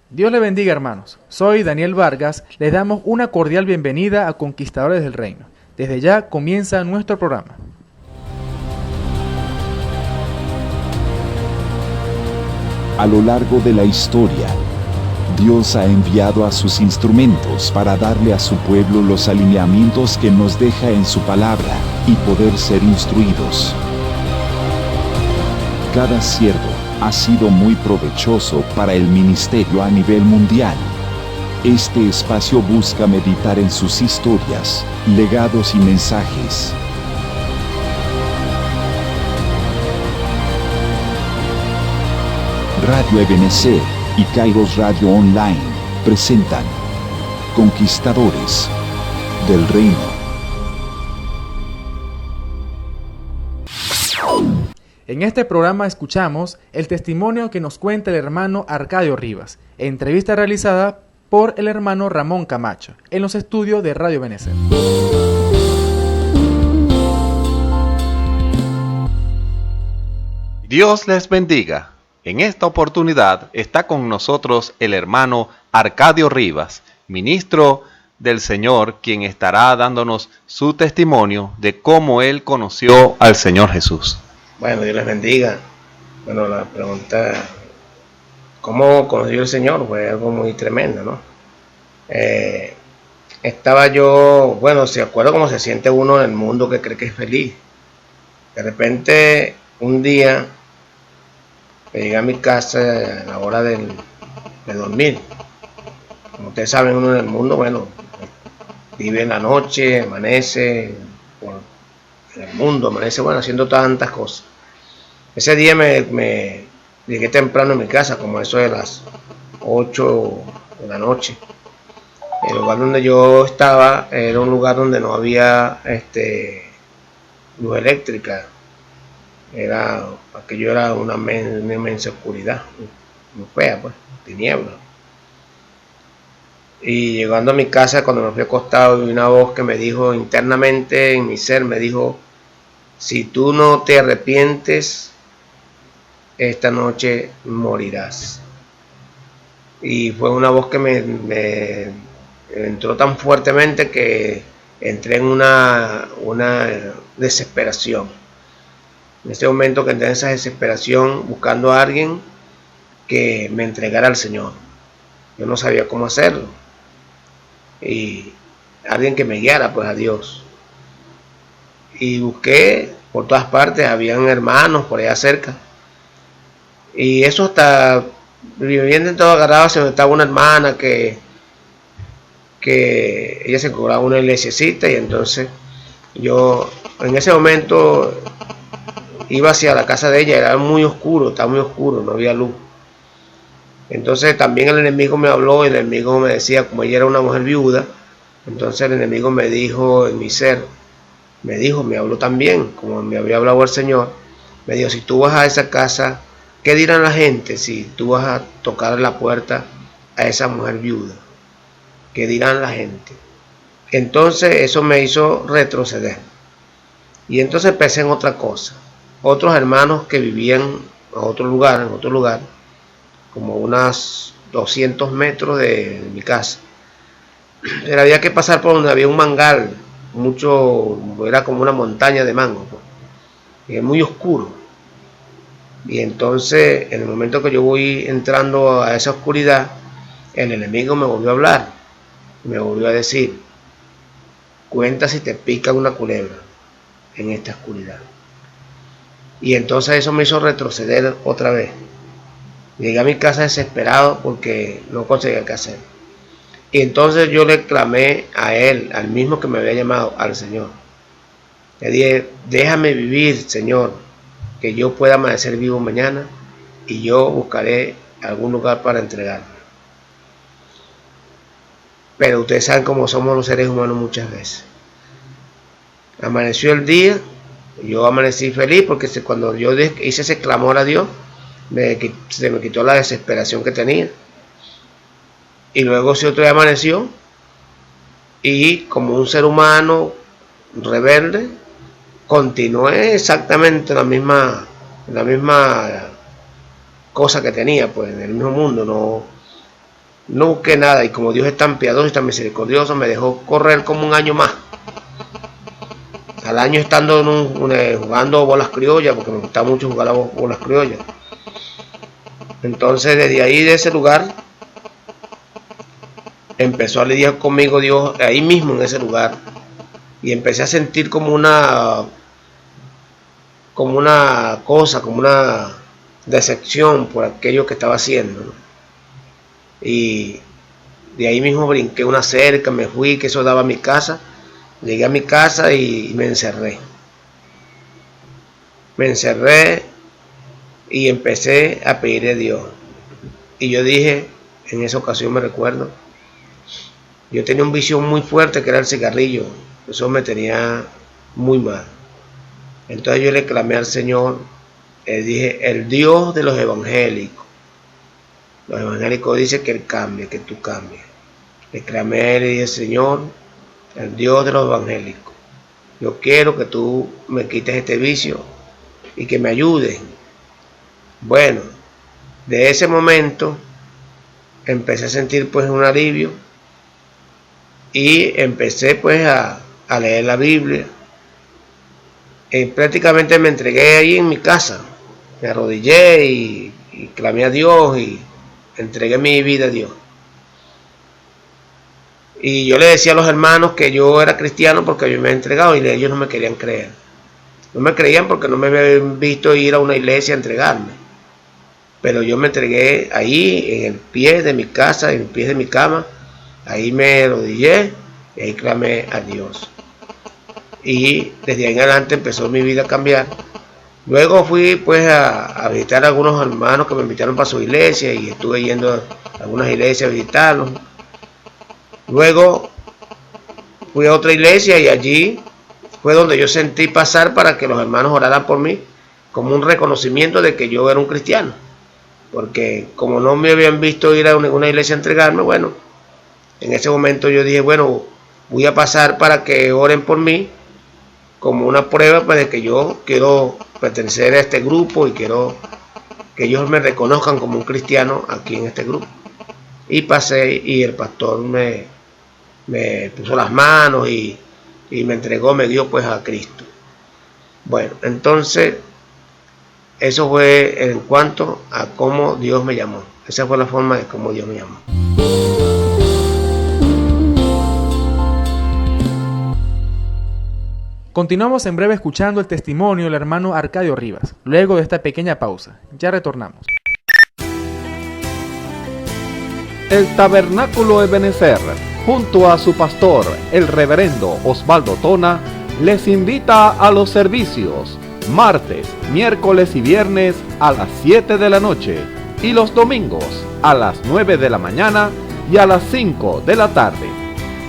Dios le bendiga, hermanos. Soy Daniel Vargas. Les damos una cordial bienvenida a Conquistadores del Reino. Desde ya comienza nuestro programa. A lo largo de la historia, Dios ha enviado a sus instrumentos para darle a su pueblo los alineamientos que nos deja en su palabra y poder ser instruidos. Cada siervo ha sido muy provechoso para el ministerio a nivel mundial. Este espacio busca meditar en sus historias, legados y mensajes. Radio Ebenecer y Kairos Radio Online presentan Conquistadores del Reino. En este programa escuchamos el testimonio que nos cuenta el hermano Arcadio Rivas, entrevista realizada por el hermano Ramón Camacho, en los estudios de Radio Ebenecer. Dios les bendiga. En esta oportunidad está con nosotros el hermano Arcadio Rivas, ministro del Señor, quien estará dándonos su testimonio de cómo él conoció al Señor Jesús. Bueno, Dios les bendiga. Bueno, la pregunta, ¿cómo conoció el Señor? Fue algo muy tremendo, ¿no? Estaba yo, bueno, se acuerda cómo se siente uno en el mundo que cree que es feliz. De repente, un día, llegué a mi casa a la hora de dormir. Como ustedes saben, uno en el mundo, bueno, vive en la noche, amanece en el mundo, amanece, bueno, haciendo tantas cosas. Ese día me llegué temprano en mi casa, como eso de las 8 de la noche. El lugar donde yo estaba era un lugar donde no había luz eléctrica. Aquello era una inmensa oscuridad, muy fea, pues, tiniebla. Y llegando a mi casa, cuando me fui acostado, vi una voz que me dijo internamente en mi ser, me dijo: si tú no te arrepientes, esta noche morirás. Y fue una voz que me entró tan fuertemente que entré en una desesperación. En ese momento que entré en esa desesperación, buscando a alguien que me entregara al Señor. Yo no sabía cómo hacerlo. Y alguien que me guiara pues a Dios. Y busqué por todas partes, habían hermanos por allá cerca. Y eso hasta viviendo en todo agarrado, se me estaba una hermana que ella se cobraba una iglesiecita, y entonces yo en ese momento iba hacia la casa de ella, era muy oscuro, estaba muy oscuro, no había luz. Entonces también el enemigo me habló, y el enemigo me decía, como ella era una mujer viuda, entonces el enemigo me dijo en mi ser, me habló también, como me había hablado el Señor, me dijo: si tú vas a esa casa, ¿qué dirán la gente si tú vas a tocar la puerta a esa mujer viuda? ¿Qué dirán la gente? Entonces eso me hizo retroceder. Y entonces pensé en otra cosa. Otros hermanos que vivían en otro lugar, como unos 200 metros de mi casa. Pero había que pasar por donde había un mangal, era como una montaña de mango, pues, y es muy oscuro. Y entonces, en el momento que yo voy entrando a esa oscuridad, el enemigo me volvió a hablar, me volvió a decir: cuenta si te pica una culebra en esta oscuridad. Y entonces eso me hizo retroceder otra vez. Llegué a mi casa desesperado porque no conseguía qué hacer. Y entonces yo le clamé a él, al mismo que me había llamado, al Señor. Le dije: déjame vivir, Señor, que yo pueda amanecer vivo mañana, y yo buscaré algún lugar para entregarme. Pero ustedes saben cómo somos los seres humanos muchas veces. Amaneció el día, yo amanecí feliz porque cuando yo hice ese clamor a Dios, se me quitó la desesperación que tenía. Y luego si otro día amaneció, y como un ser humano rebelde, continué exactamente la misma cosa que tenía, pues en el mismo mundo. no busqué nada, y como Dios es tan piadoso y tan misericordioso, me dejó correr como un año más. Al año estando jugando bolas criollas, porque me gusta mucho jugar a bolas criollas. Entonces desde ahí, de ese lugar, empezó a lidiar conmigo Dios ahí mismo en ese lugar, y empecé a sentir como una cosa, como una decepción por aquello que estaba haciendo, ¿no? Y de ahí mismo brinqué una cerca, me fui, que eso daba a mi casa. Llegué a mi casa y me encerré. Me encerré y empecé a pedirle a Dios. Y yo dije, en esa ocasión me recuerdo, yo tenía un vicio muy fuerte que era el cigarrillo. Eso me tenía muy mal. Entonces yo le clamé al Señor, le dije, el Dios de los evangélicos. Los evangélicos dicen que Él cambia, que tú cambias. Le clamé a Él y dije, Señor, el Dios de los evangélicos, yo quiero que tú me quites este vicio y que me ayudes. Bueno, de ese momento empecé a sentir pues un alivio y empecé pues a leer la Biblia. Prácticamente me entregué ahí en mi casa, me arrodillé y clamé a Dios y entregué mi vida a Dios. Y yo le decía a los hermanos que yo era cristiano porque yo me había entregado, y ellos no me querían creer. No me creían porque no me habían visto ir a una iglesia a entregarme. Pero yo me entregué ahí en el pie de mi casa, en el pie de mi cama. Ahí me arrodillé y ahí clamé a Dios. Y desde ahí en adelante empezó mi vida a cambiar. Luego fui pues a visitar a algunos hermanos que me invitaron para su iglesia, y estuve yendo a algunas iglesias a visitarlos. Luego fui a otra iglesia y allí fue donde yo sentí pasar para que los hermanos oraran por mí, como un reconocimiento de que yo era un cristiano. Porque como no me habían visto ir a una iglesia a entregarme, bueno, en ese momento yo dije, bueno, voy a pasar para que oren por mí, como una prueba pues, de que yo quiero pertenecer a este grupo y quiero que ellos me reconozcan como un cristiano aquí en este grupo. Y pasé y el pastor me puso las manos y me entregó, me dio pues a Cristo. Bueno, entonces eso fue en cuanto a cómo Dios me llamó. Esa fue la forma de cómo Dios me llamó. Continuamos en breve escuchando el testimonio del hermano Arcadio Rivas, luego de esta pequeña pausa. Ya retornamos. El Tabernáculo Ebenezer, junto a su pastor, el reverendo Osvaldo Tona, les invita a los servicios martes, miércoles y viernes a las 7 de la noche y los domingos a las 9 de la mañana y a las 5 de la tarde.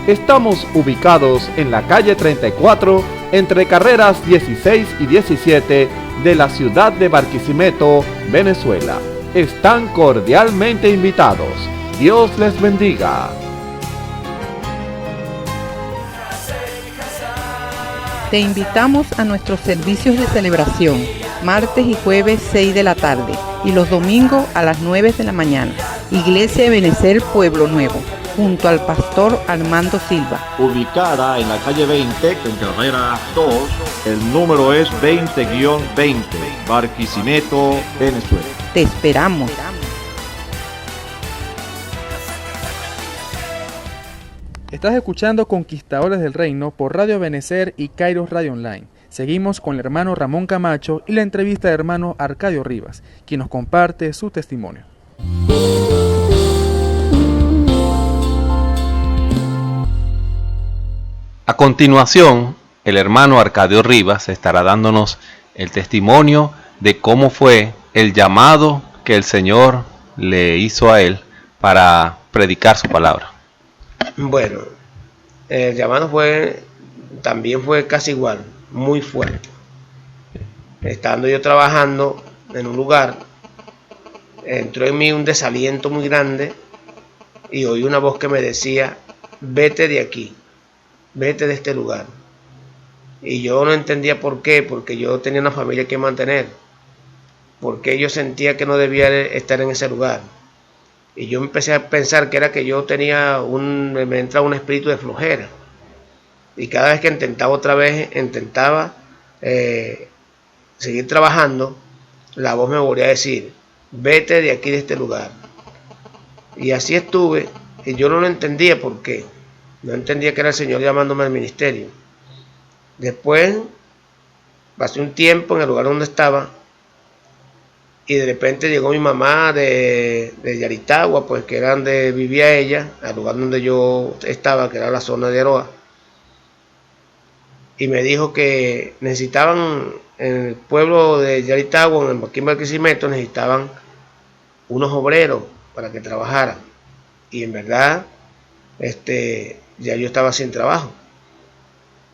Estamos ubicados en la calle 34, entre carreras 16 y 17 de la ciudad de Barquisimeto, Venezuela. Están cordialmente invitados. Dios les bendiga. Te invitamos a nuestros servicios de celebración, martes y jueves 6 de la tarde y los domingos a las 9 de la mañana. Iglesia Ebenezer Pueblo Nuevo, junto al pastor Armando Silva. Ubicada en la calle 20, en carrera 2, el número es 20-20, Barquisimeto, Venezuela. Te esperamos. Estás escuchando Conquistadores del Reino por Radio Ebenezer y Kairos Radio Online. Seguimos con el hermano Ramón Camacho y la entrevista del hermano Arcadio Rivas, quien nos comparte su testimonio. A continuación, el hermano Arcadio Rivas estará dándonos el testimonio de cómo fue el llamado que el Señor le hizo a él para predicar su palabra. Bueno, el llamado también fue casi igual, muy fuerte. Estando yo trabajando en un lugar, entró en mí un desaliento muy grande y oí una voz que me decía, vete de aquí, vete de este lugar. Y yo no entendía por qué, porque yo tenía una familia que mantener, porque yo sentía que no debía estar en ese lugar. Y yo empecé a pensar que era que yo me entraba un espíritu de flojera. Y cada vez que intentaba seguir trabajando, la voz me volvía a decir, vete de aquí, de este lugar. Y así estuve, y yo no lo entendía por qué. No entendía que era el Señor llamándome al ministerio. Después, pasé un tiempo en el lugar donde estaba, y de repente llegó mi mamá de Yaritagua, pues que era donde vivía ella, al lugar donde yo estaba, que era la zona de Aroa, y me dijo que necesitaban, en el pueblo de Yaritagua, aquí en Barquisimeto, necesitaban unos obreros para que trabajaran. Y en verdad, ya yo estaba sin trabajo.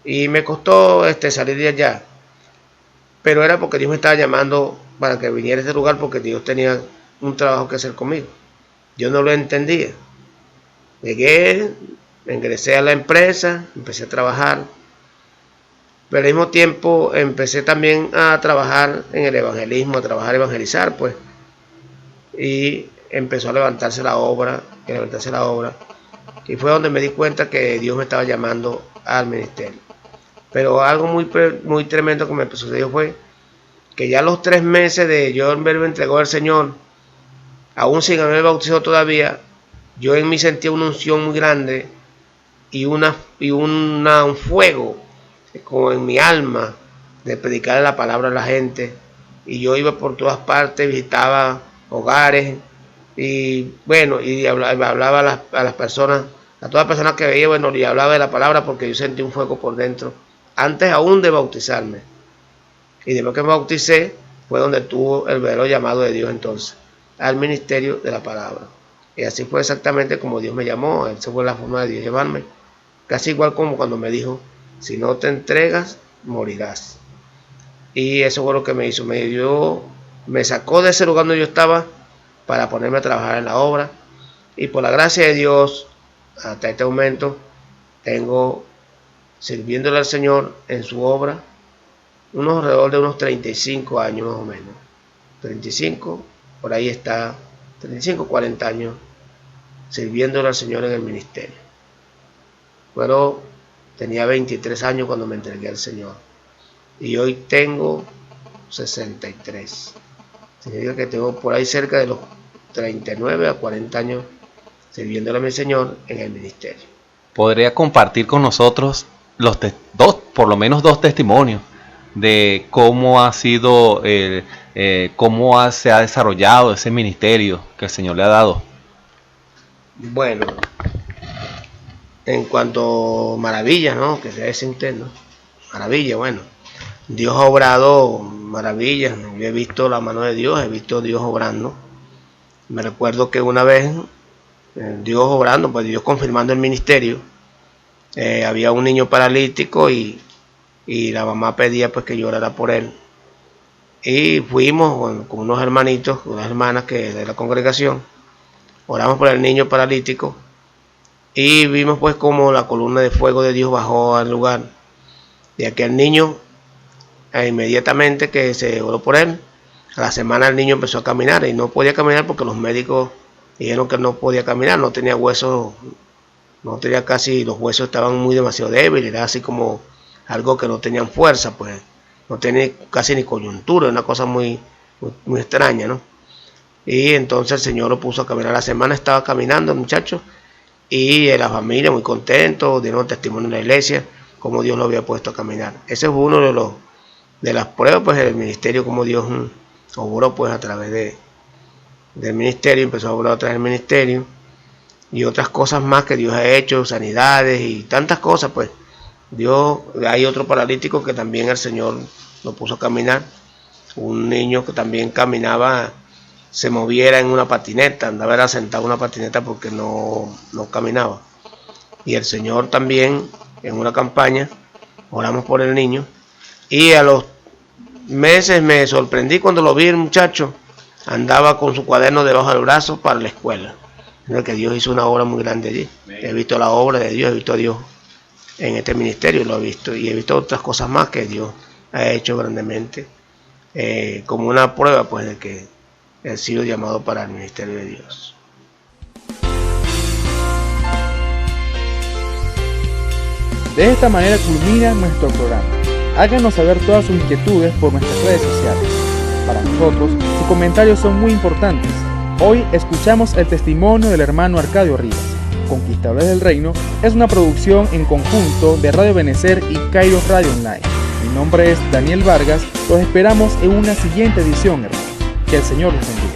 Y me costó salir de allá. Pero era porque Dios me estaba llamando para que viniera a ese lugar, porque Dios tenía un trabajo que hacer conmigo. Yo no lo entendía. Llegué, ingresé a la empresa, empecé a trabajar. Pero al mismo tiempo empecé también a trabajar en el evangelismo, a evangelizar, pues. Y empezó a levantarse la obra. Y fue donde me di cuenta que Dios me estaba llamando al ministerio. Pero algo muy tremendo que me sucedió fue que ya los 3 meses de yo haberme entregado al Señor, aún sin haber bautizado todavía, yo en mí sentía una unción muy grande y un fuego como en mi alma de predicar la palabra a la gente. Y yo iba por todas partes, visitaba hogares y bueno, y hablaba a las personas, a todas las personas que veía, bueno, y hablaba de la palabra, porque yo sentí un fuego por dentro antes aún de bautizarme. Y después que me bauticé fue donde tuvo el verdadero llamado de Dios entonces al ministerio de la palabra. Y así fue exactamente como Dios me llamó. Esa fue la forma de Dios llamarme, casi igual como cuando me dijo, si no te entregas, morirás. Y eso fue lo que me hizo. Me sacó de ese lugar donde yo estaba para ponerme a trabajar en la obra. Y por la gracia de Dios, hasta este momento, tengo sirviéndole al Señor en su obra alrededor de unos 35 años más o menos. 35, por ahí está, 35, 40 años sirviéndole al Señor en el ministerio. Pero tenía 23 años cuando me entregué al Señor. Y hoy tengo 63. Significa que tengo por ahí cerca de los 39 a 40 años sirviéndole a mi Señor en el ministerio. ¿Podría compartir con nosotros por lo menos dos testimonios de cómo ha sido, se ha desarrollado ese ministerio que el Señor le ha dado? Bueno, en cuanto a maravillas, ¿no? Que se dice usted, ¿no? Maravilla, bueno. Dios ha obrado maravillas. Yo he visto la mano de Dios, he visto a Dios obrando. Me recuerdo que una vez, Dios obrando, pues Dios confirmando el ministerio, había un niño paralítico y la mamá pedía pues que yo orara por él. Y fuimos con unos hermanitos, unas hermanas de la congregación, oramos por el niño paralítico y vimos pues como la columna de fuego de Dios bajó al lugar. Y aquel niño, inmediatamente que se oró por él, a la semana el niño empezó a caminar y no podía caminar porque los médicos dijeron que no podía caminar, no tenía huesos, los huesos estaban demasiado débiles, era así como algo que no tenían fuerza, pues no tenía casi ni coyuntura, una cosa muy extraña, ¿no? Y entonces el Señor lo puso a caminar. La semana estaba caminando el muchacho y la familia muy contento, dieron testimonio en la iglesia como Dios lo había puesto a caminar. Ese fue uno de las pruebas pues del ministerio, como Dios obró pues a través del ministerio, empezó a obrar a través del ministerio y otras cosas más que Dios ha hecho, sanidades y tantas cosas pues. Dios, hay otro paralítico que también el Señor lo puso a caminar, un niño que también caminaba, se moviera en una patineta, andaba sentado en una patineta porque no caminaba. Y el Señor también, en una campaña, oramos por el niño y a los meses me sorprendí cuando lo vi el muchacho, andaba con su cuaderno debajo del brazo para la escuela. Que Dios hizo una obra muy grande allí. He visto la obra de Dios, he visto a Dios en este ministerio, lo he visto, y he visto otras cosas más que Dios ha hecho grandemente, como una prueba pues de que he sido llamado para el ministerio de Dios. De esta manera culmina nuestro programa. Háganos saber todas sus inquietudes por nuestras redes sociales. Para nosotros, sus comentarios son muy importantes. Hoy escuchamos el testimonio del hermano Arcadio Rivas. Conquistadores del Reino es una producción en conjunto de Radio Benecer y Kairos Radio Online. Mi nombre es Daniel Vargas. Los esperamos en una siguiente edición, hermanos. Que el Señor los bendiga.